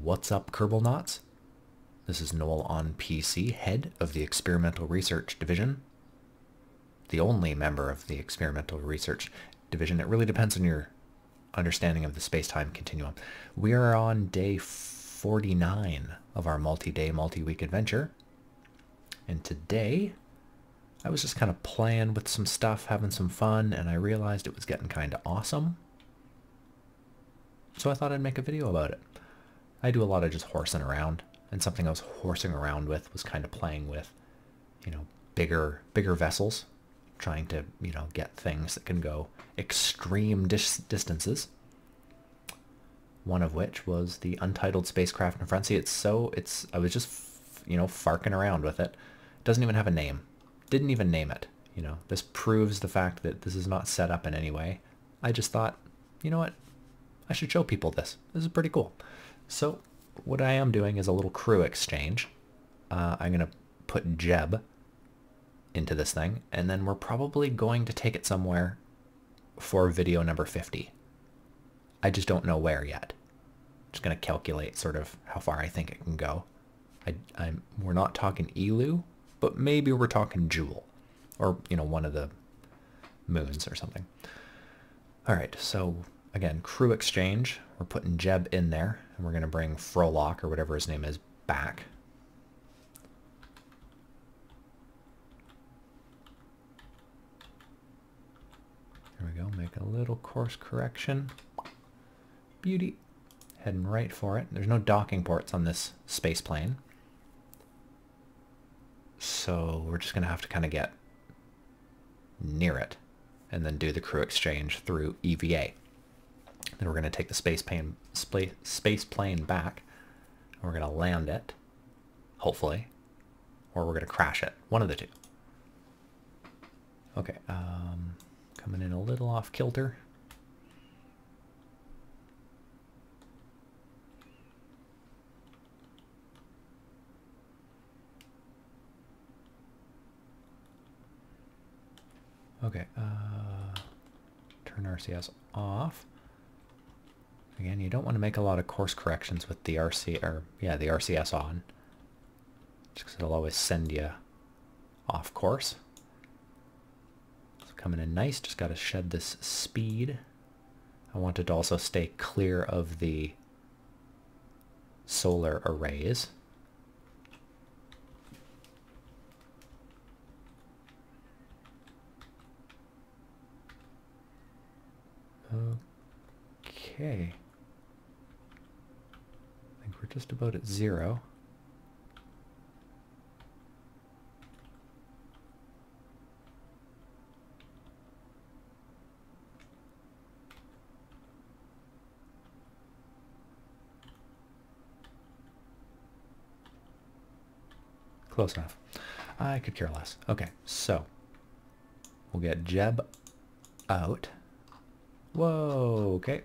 What's up, Kerbal Knots? This is NOELonPC, head of the Experimental Research Division. The only member of the Experimental Research Division. It really depends on your understanding of the space-time continuum. We are on day 49 of our multi-day, multi-week adventure. And today, I was just kind of playing with some stuff, having some fun, and I realized it was getting kind of awesome. So I thought I'd make a video about it. I do a lot of just horsing around, and something I was horsing around with was kind of playing with, bigger vessels, trying to, get things that can go extreme distances. One of which was the untitled spacecraft in front. See, I was just, farking around with it. It doesn't even have a name. Didn't even name it. This proves the fact that this is not set up in any way. I just thought, you know what? I should show people this. This is pretty cool. So what I am doing is a little crew exchange. I'm going to put Jeb into this thing, and then we're probably going to take it somewhere for video number 50. I just don't know where yet. I'm just going to calculate sort of how far I think it can go. We're not talking Elu, but maybe we're talking Jewel, or one of the moons or something. All right, so again, crew exchange. We're putting Jeb in there, and we're going to bring Frolok, or whatever his name is, back. There we go. Make a little course correction. Beauty. Heading right for it. There's no docking ports on this space plane, so we're just going to have to kind of get near it and then do the crew exchange through EVA. Then we're going to take the space plane back, and we're going to land it, hopefully, or we're going to crash it. One of the two. Okay, coming in a little off kilter. Okay, turn RCS off. Again, you don't want to make a lot of course corrections with the the RCS on, just because it'll always send you off course. So coming in nice, just got to shed this speed. I want it to also stay clear of the solar arrays. Okay. I think we're just about at 0. Close enough. I could care less. Okay, so we'll get Jeb out. Whoa, okay.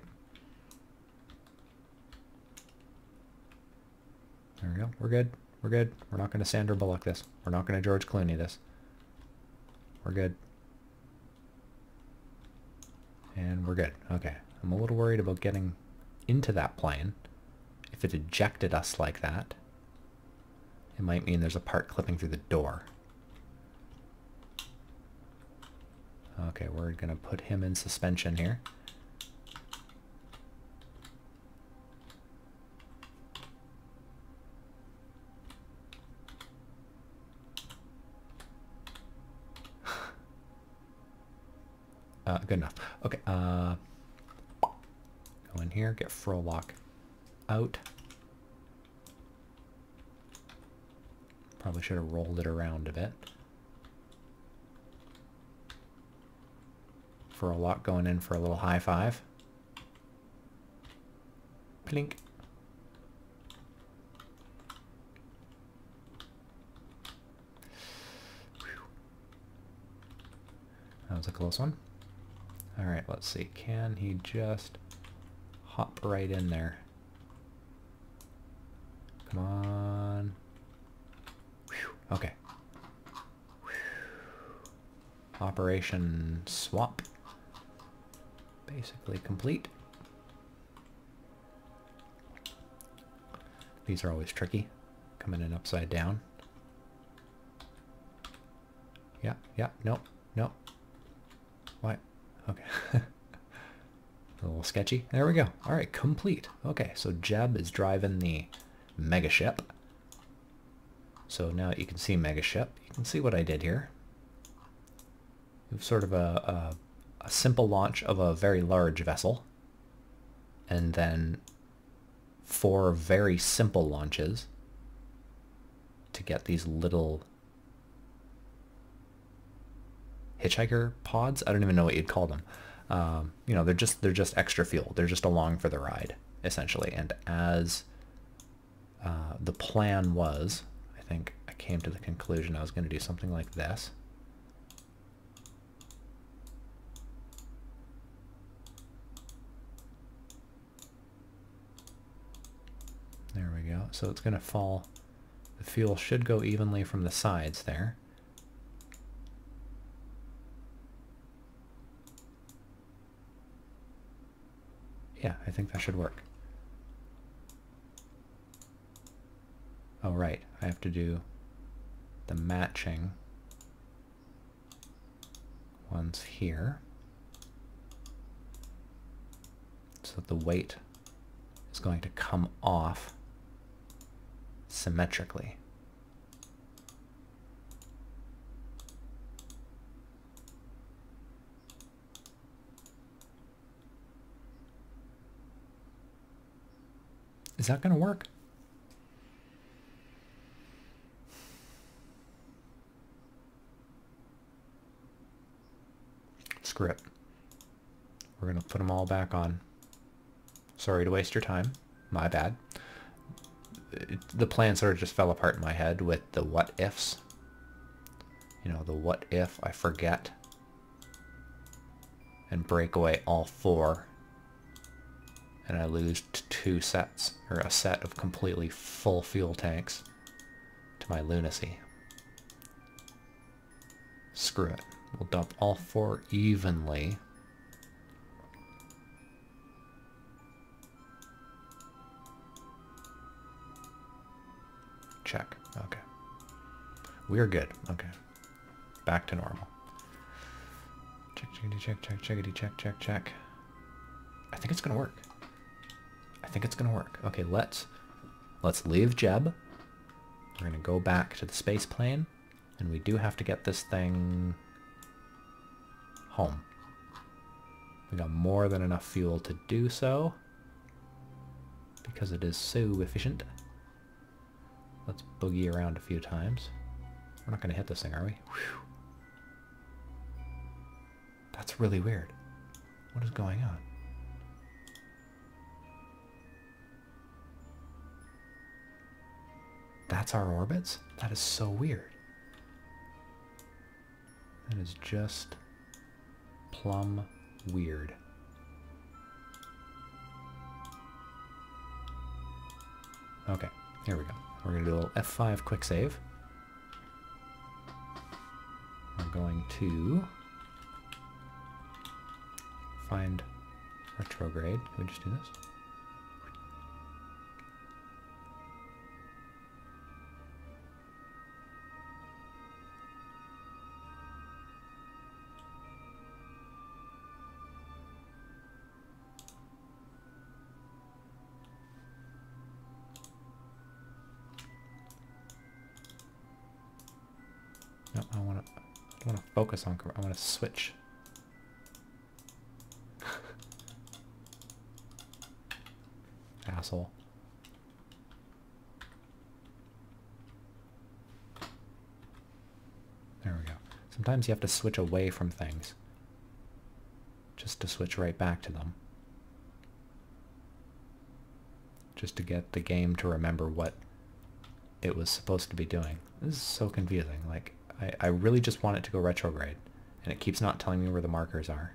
There we go. We're good. We're good. We're not going to Sandra Bullock this. We're not going to George Clooney this. We're good. And we're good. Okay. I'm a little worried about getting into that plane. If it ejected us like that, it might mean there's a part clipping through the door. Okay, we're going to put him in suspension here. Good enough. Okay, go in here, get Frolok out. Probably should have rolled it around a bit. Frolok going in for a little high five. Plink. That was a close one. All right, let's see. Can he just hop right in there? Come on. Whew. Okay. Whew. Operation swap. basically complete. These are always tricky, coming in upside down. Yeah, yeah, nope, nope. What? Okay. A little sketchy. There we go. All right, complete. Okay, so Jeb is driving the megaship. So now that you can see megaship, you can see what I did here. We have sort of a simple launch of a very large vessel, and then 4 very simple launches to get these little hitchhiker pods. I don't even know what you'd call them. You know, they're just extra fuel. They're just along for the ride, essentially. And as the plan was, I think I came to the conclusion I was going to do something like this. There we go. So it's going to fall. The fuel should go evenly from the sides there. Yeah, I think that should work. Oh, right. I have to do the matching ones here so that the weight is going to come off symmetrically. Is that going to work? Screw it. We're going to put them all back on. Sorry to waste your time. My bad. The plan sort of just fell apart in my head with the what ifs. You know, the what if I forget and break away all 4 and I lose 2 sets, or a set of completely full fuel tanks to my lunacy. Screw it. We'll dump all 4 evenly. Check. Okay. We're good. Okay. Back to normal. Check, checkity, check, check, checkity, check, check, check. I think it's gonna work. I think it's gonna work. Okay, let's leave Jeb. We're gonna go back to the space plane, and we do have to get this thing home. We got more than enough fuel to do so because it is so efficient. Let's boogie around a few times. We're not gonna hit this thing, are we? Whew. That's really weird. What is going on? That's our orbits? That is so weird. That is just plumb weird. Okay, here we go. We're going to do a little F5 quick save. We're going to find retrograde. Can we just do this? No, I want to focus on. I want to switch. Asshole. There we go. Sometimes you have to switch away from things just to switch right back to them. Just to get the game to remember what it was supposed to be doing. This is so confusing. Like, I really just want it to go retrograde, and it keeps not telling me where the markers are.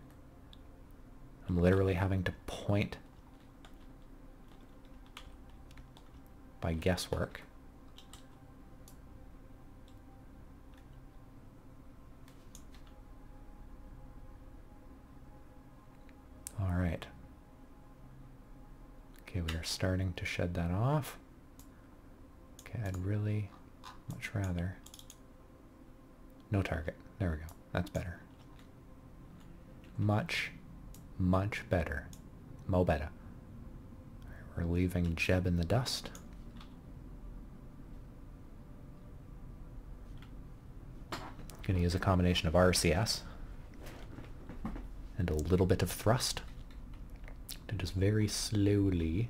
I'm literally having to point by guesswork. All right. Okay, we are starting to shed that off. Okay, I'd really much rather... No target. There we go. That's better. Much, much better. Mo better. Alright, we're leaving Jeb in the dust. Gonna use a combination of RCS and a little bit of thrust to just very slowly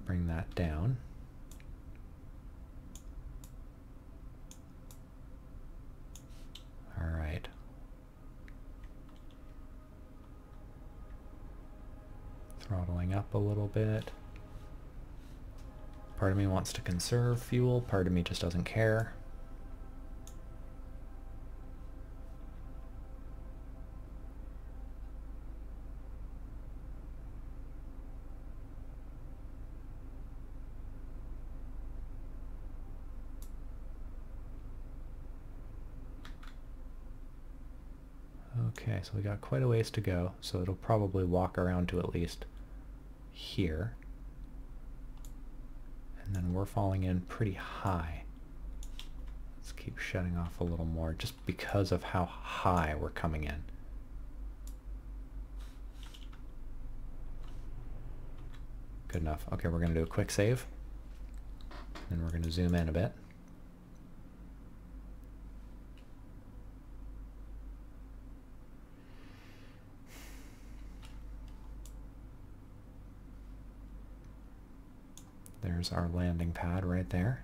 bring that down. All right. Throttling up a little bit. Part of me wants to conserve fuel, part of me just doesn't care. Okay, so we got quite a ways to go, so it'll probably walk around to at least here. And then we're falling in pretty high. Let's keep shutting off a little more just because of how high we're coming in. Good enough. Okay, we're going to do a quick save. And we're going to zoom in a bit. There's our landing pad right there.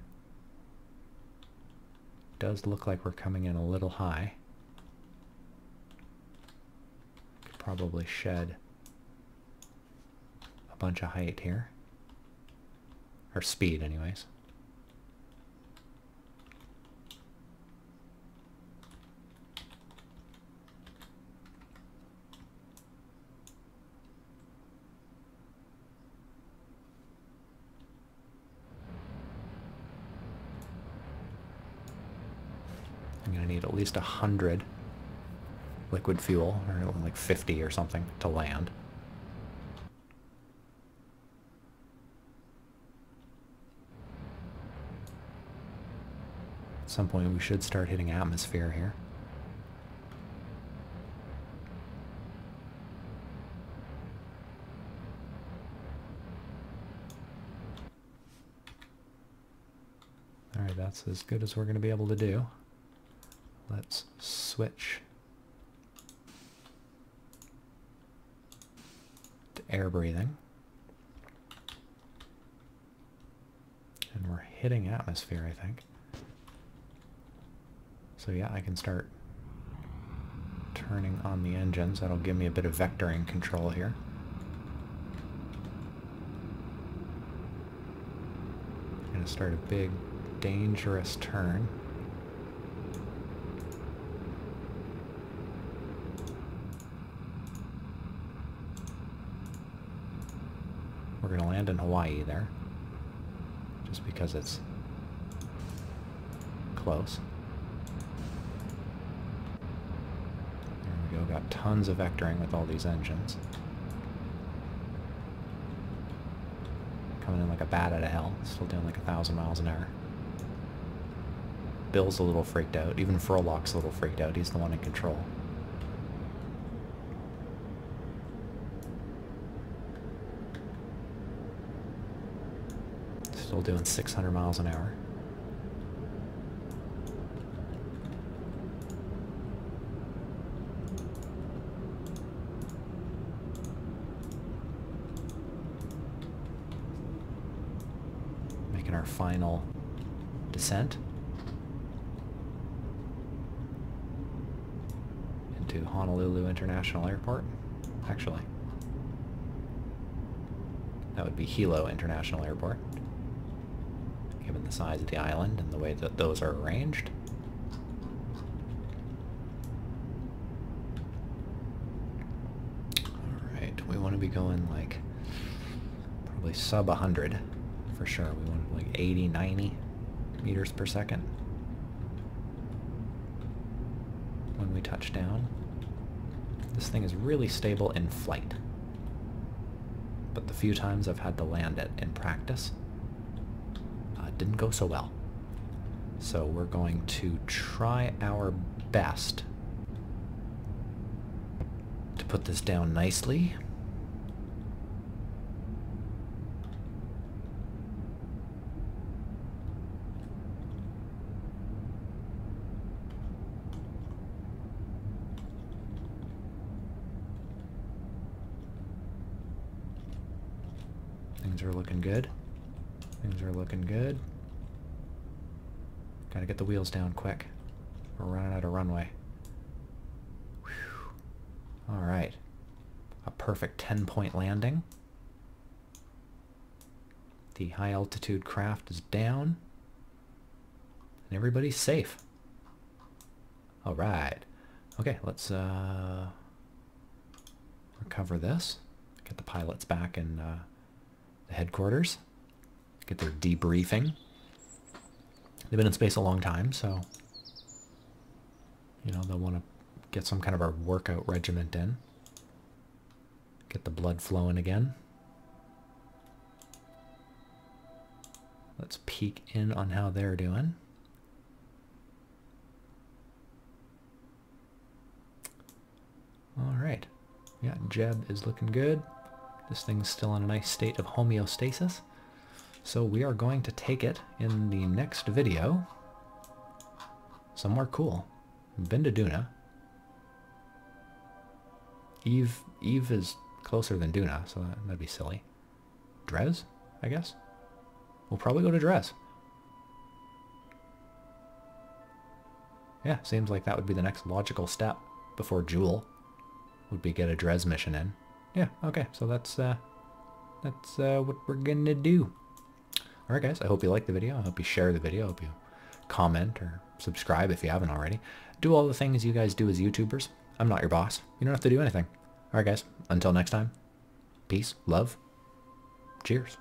Does look like we're coming in a little high. Could probably shed a bunch of height here. Or speed anyways. I'm going to need at least 100 liquid fuel, or like 50 or something, to land. At some point we should start hitting atmosphere here. Alright, that's as good as we're going to be able to do. Let's switch to air breathing. And we're hitting atmosphere, I think. So yeah, I can start turning on the engines. That'll give me a bit of vectoring control here. I'm going to start a big, dangerous turn. We're going to land in Hawaii there, just because it's close. There we go, got tons of vectoring with all these engines. Coming in like a bat out of hell, still doing like 1,000 miles an hour. Bill's a little freaked out, even Furlock's a little freaked out, he's the one in control. Still doing 600 miles an hour. Making our final descent into Honolulu International Airport. Actually, that would be Hilo International Airport, given the size of the island and the way that those are arranged. Alright, we want to be going like probably sub 100 for sure. We want like 80, 90 meters per second when we touch down. This thing is really stable in flight, but the few times I've had to land it in practice, didn't go so well. So we're going to try our best to put this down nicely. Things are looking good. Things are looking good. Gotta get the wheels down quick. We're running out of runway. Alright. A perfect 10-point landing. The high altitude craft is down. And everybody's safe. Alright. Okay, let's recover this. Get the pilots back in the headquarters. Get their debriefing. They've been in space a long time, so you know, they'll want to get some kind of a workout regiment in. Get the blood flowing again. Let's peek in on how they're doing. Alright. Yeah, Jeb is looking good. This thing's still in a nice state of homeostasis. So we are going to take it in the next video somewhere cool. Been to Duna. Eve is closer than Duna, so that'd be silly. Dres, I guess? We'll probably go to Dres. Yeah, seems like that would be the next logical step before Joule. Would be get a Dres mission in. Yeah, okay, so that's what we're gonna do. Alright guys, I hope you liked the video. I hope you share the video. I hope you comment or subscribe if you haven't already. Do all the things you guys do as YouTubers. I'm not your boss. You don't have to do anything. Alright guys, until next time, peace, love, cheers.